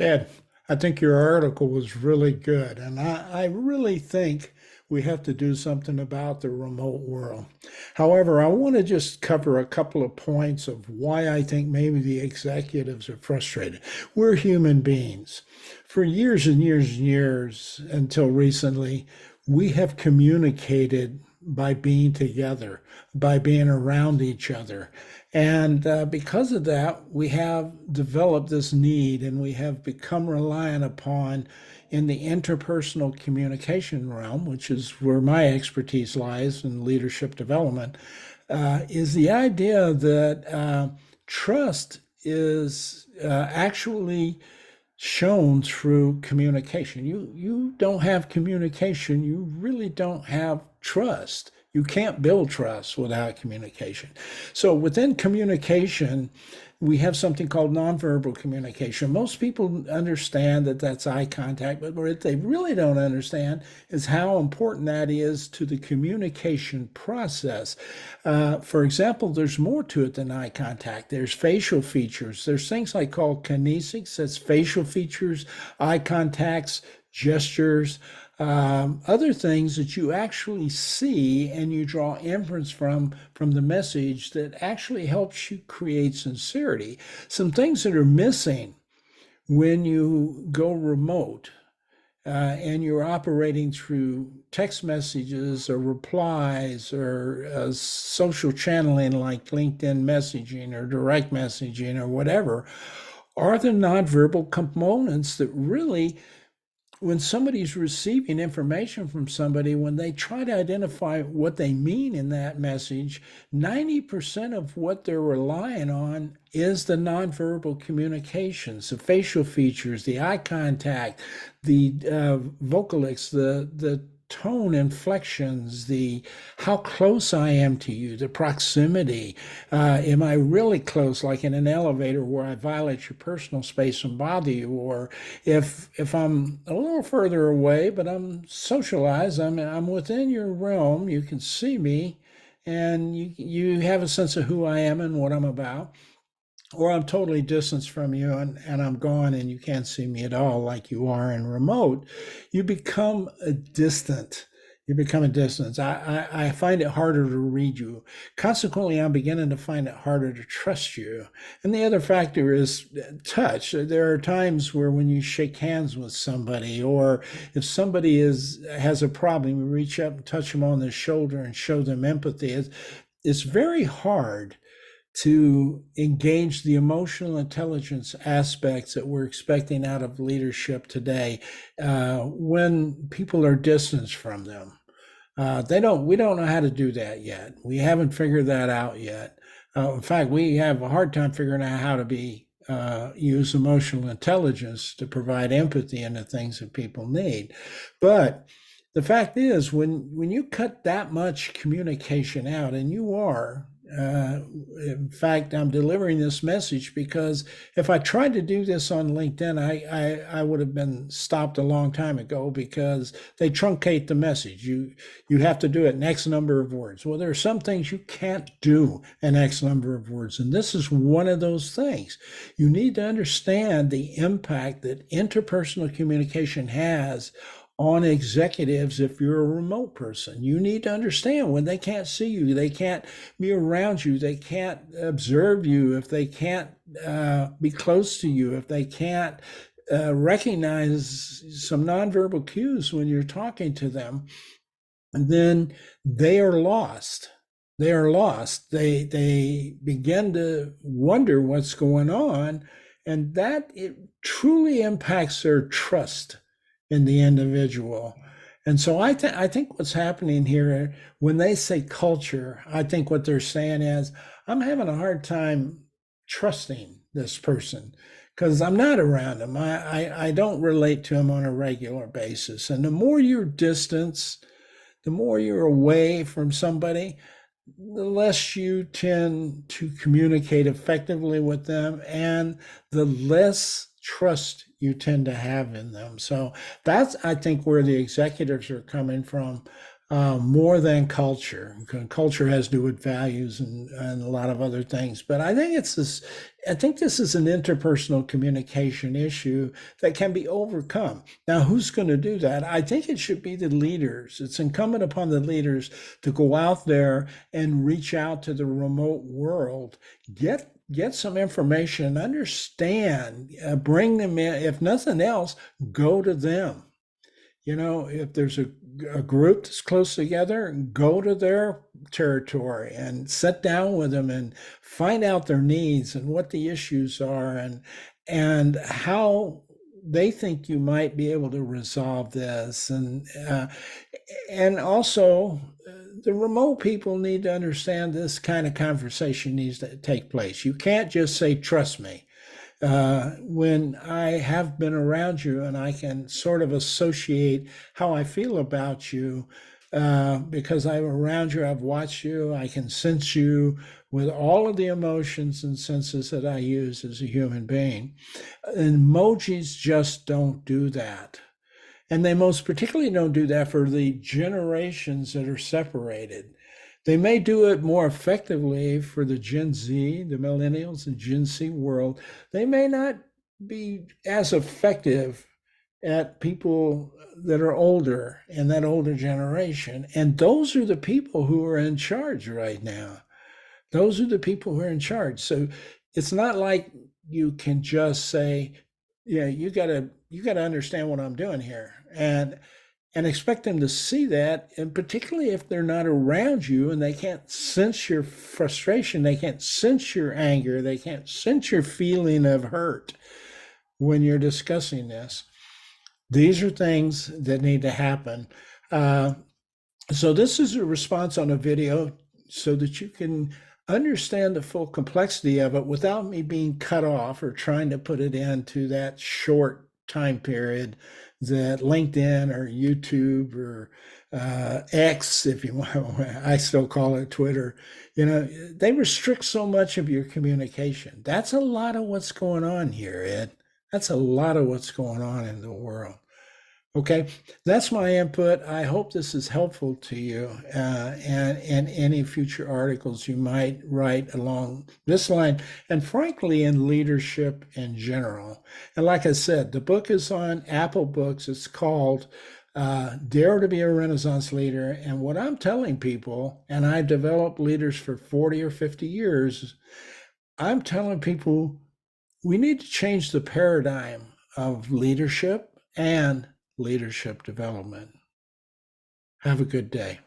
Ed, I think your article was really good, and I really think we have to do something about the remote world. However, I want to just cover a couple of points of why I think maybe the executives are frustrated. We're human beings. For years and years and years, until recently, we have communicated by being together, by being around each other. And because of that, we have developed this need and we have become reliant upon in the interpersonal communication realm, which is where my expertise lies in leadership development, is the idea that trust is actually shown through communication. You don't have communication, you really don't have trust. You can't build trust without communication. So within communication, we have something called nonverbal communication. Most people understand that that's eye contact, but what they really don't understand is how important that is to the communication process. For example, there's more to it than eye contact. There's facial features. There's things like called kinesics, that's facial features, eye contacts, gestures, other things that you actually see and you draw inference from the message that actually helps you create sincerity. Some things that are missing when you go remote and you're operating through text messages or replies or social channeling like LinkedIn messaging or direct messaging or whatever, are the nonverbal components that really, when somebody's receiving information from somebody, when they try to identify what they mean in that message, 90% of what they're relying on is the nonverbal communications, the facial features, the eye contact, the vocalics, the tone inflections, the how close I am to you, the proximity. Am I really close, like in an elevator where I violate your personal space and bother you? Or if I'm a little further away, but I'm socialized, I'm within your realm, you can see me, and you have a sense of who I am and what I'm about. Or I'm totally distanced from you and I'm gone and you can't see me at all like you are in remote, you become a distant. You become a distance. I find it harder to read you. Consequently, I'm beginning to find it harder to trust you. And the other factor is touch. There are times where when you shake hands with somebody, or if somebody has a problem, you reach up and touch them on the shoulder and show them empathy. It's very hard to engage the emotional intelligence aspects that we're expecting out of leadership today when people are distanced from them. We don't know how to do that yet. We haven't figured that out yet. In fact, we have a hard time figuring out how to use emotional intelligence to provide empathy into things that people need. But the fact is, when you cut that much communication out, and you are, in fact, I'm delivering this message because if I tried to do this on LinkedIn, I would have been stopped a long time ago because they truncate the message. You have to do it in X number of words. Well, there are some things you can't do in X number of words, and this is one of those things. You need to understand the impact that interpersonal communication has on executives. If you're a remote person, you need to understand when they can't see you, they can't be around you, they can't observe you, if they can't be close to you, if they can't recognize some nonverbal cues when you're talking to them, then they are lost. They are lost. They begin to wonder what's going on, and that it truly impacts their trust in the individual. And so I think what's happening here when they say culture, I think what they're saying is I'm having a hard time trusting this person because I'm not around them. I don't relate to them on a regular basis. And the more you're distance, the more you're away from somebody, the less you tend to communicate effectively with them and the less trust you tend to have in them. So that's, I think, where the executives are coming from. more than culture. Culture has to do with values and a lot of other things. But I think it's this. I think this is an interpersonal communication issue that can be overcome. Now, who's going to do that? I think it should be the leaders. It's incumbent upon the leaders to go out there and reach out to the remote world, get some information, understand, bring them in. If nothing else, go to them. If there's a group that's close together, go to their territory and sit down with them and find out their needs and what the issues are and how they think you might be able to resolve this. And also, the remote people need to understand this kind of conversation needs to take place. You can't just say, trust me. When I have been around you and I can sort of associate how I feel about you because I'm around you, I've watched you, I can sense you with all of the emotions and senses that I use as a human being. And emojis just don't do that. And they most particularly don't do that for the generations that are separated. They may do it more effectively for the Gen Z, the millennials, and Gen Z world. They may not be as effective at people that are older in that older generation. And those are the people who are in charge right now. Those are the people who are in charge. So it's not like you can just say, yeah, you gotta understand what I'm doing here. And expect them to see that, and particularly if they're not around you and they can't sense your frustration, they can't sense your anger, they can't sense your feeling of hurt when you're discussing this. These are things that need to happen. Uh, so this is a response on a video so that you can understand the full complexity of it without me being cut off or trying to put it into that short time period that LinkedIn or YouTube or X, if you want, I still call it Twitter, they restrict so much of your communication. That's a lot of what's going on here, Ed. That's a lot of what's going on in the world. Okay, that's my input. I hope this is helpful to you and any future articles you might write along this line, and frankly, in leadership in general. And like I said, the book is on Apple Books. It's called Dare to be a Renaissance Leader. And what I'm telling people, and I've developed leaders for 40 or 50 years, I'm telling people we need to change the paradigm of leadership and leadership development. Have a good day.